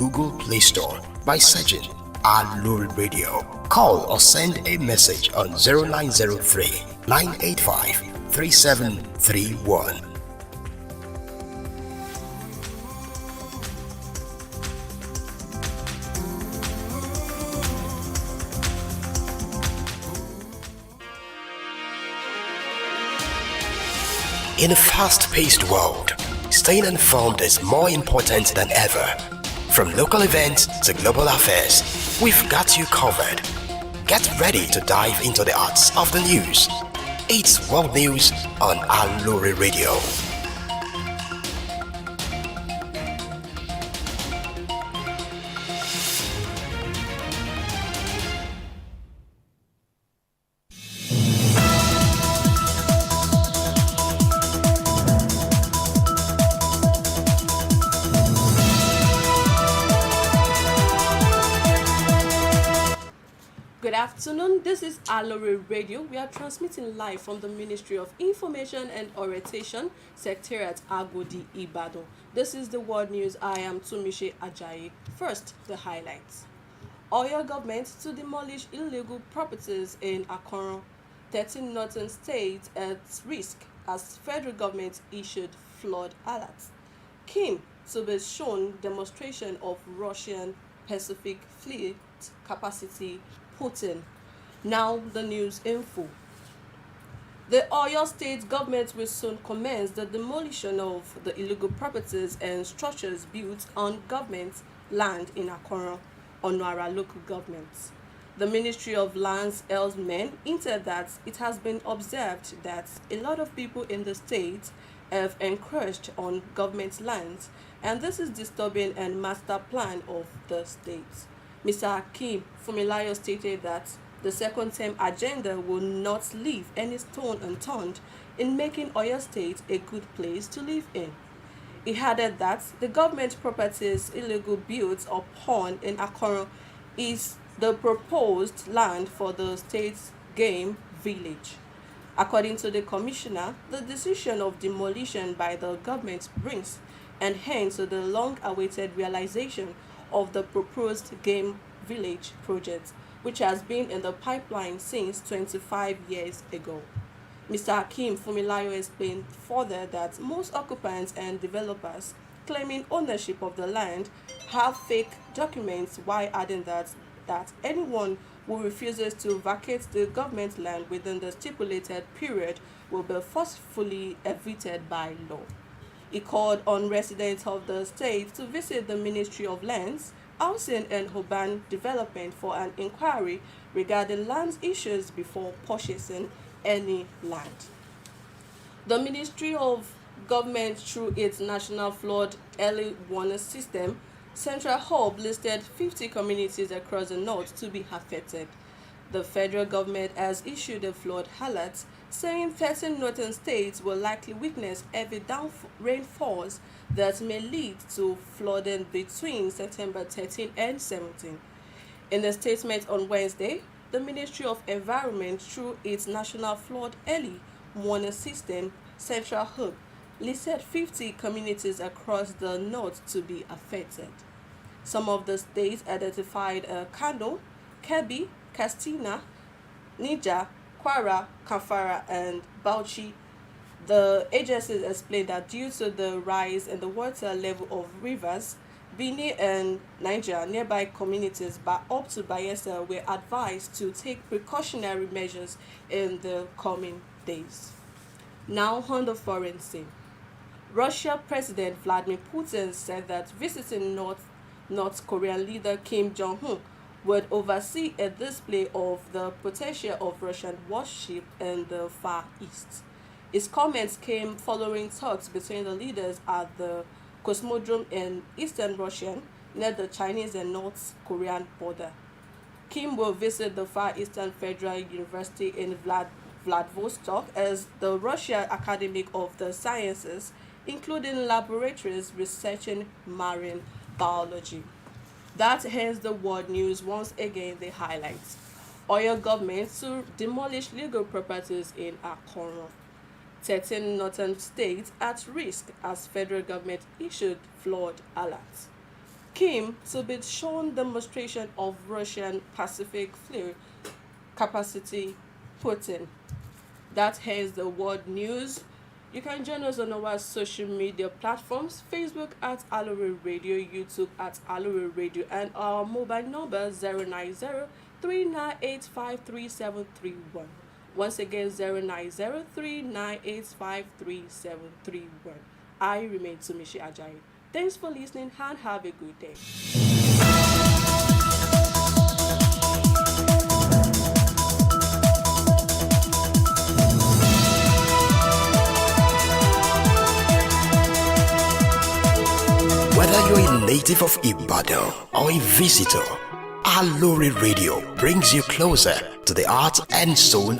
Google Play Store by searching Aloore Radio. Call or send a message on 0903 985 3731. In a fast-paced world, staying informed is more important than ever. From local events to global affairs, we've got you covered. Get ready to dive into the arts of the news. It's World News on Aloore Radio. Good afternoon, this is Aloore Radio. We are transmitting live from the Ministry of Information and Orientation, Secretariat Agodi, Ibadan. This is the World News. I am Tumishe Ajayi. First, the highlights. Oyo government to demolish illegal properties in Akron, 13 northern states at risk as federal government issued flood alert. Kim to be shown demonstration of Russian Pacific Fleet capacity Putin. Now the news info. The Oyo State government will soon commence the demolition of the illegal properties and structures built on government land in Akron, Onuara local government. The Ministry of Lands Elsmen hinted that it has been observed that a lot of people in the state have encroached on government lands, and this is disturbing and master plan of the state. Mr. Akim Fumilayo stated that the second term agenda will not leave any stone unturned in making Oyo State a good place to live in. He added that the government properties illegal built upon in Akron is the proposed land for the state's game village. According to the commissioner, the decision of demolition by the government brings an end to the long-awaited realization of the proposed game village project, which has been in the pipeline since 25 years ago. Mr. Hakim Fumilayo explained further that most occupants and developers claiming ownership of the land have fake documents, while adding that anyone who refuses to vacate the government land within the stipulated period will be forcefully evicted by law. He called on residents of the state to visit the Ministry of Lands, Housing and Urban Development for an inquiry regarding land issues before purchasing any land. The Ministry of Government, through its National Flood Early Warning System, Central Hub listed 50 communities across the north to be affected. The federal government has issued a flood alert, saying 13 northern states will likely witness heavy rainfalls that may lead to flooding between September 13 and 17. In a statement on Wednesday, the Ministry of Environment, through its National Flood Early Warning System, Central Hub, listed 50 communities across the north to be affected. Some of the states identified are Kano, Kebbi, Katsina, Niger, Kwara, Kamfara, and Bauchi. The agencies explained that due to the rise in the water level of rivers, Bini and Niger, nearby communities up to Bayelsa, were advised to take precautionary measures in the coming days. Now on the foreign scene. Russia President Vladimir Putin said that visiting North Korean leader Kim Jong-un would oversee a display of the potential of Russian warship in the Far East. His comments came following talks between the leaders at the Cosmodrome in eastern Russia near the Chinese and North Korean border. Kim will visit the Far Eastern Federal University in Vladivostok as the Russian Academy of the Sciences, including laboratories researching marine biology. That ends the world news. Once again, the highlights. Oyo government to demolish legal properties in Akron. 13 northern states at risk as federal government issued flood alert. Kim to be shown demonstration of Russian Pacific Fleet capacity Putin. That ends the world news. You can join us on our social media platforms, Facebook at Aloore Radio, YouTube at Aloore Radio, and our mobile number 090-3985-3731. Once again, 090-3985-3731. I remain Tumishi Ajayi. Thanks for listening and have a good day. Whether you're a native of Ibadan or a visitor, Aloore Radio brings you closer to the art and soul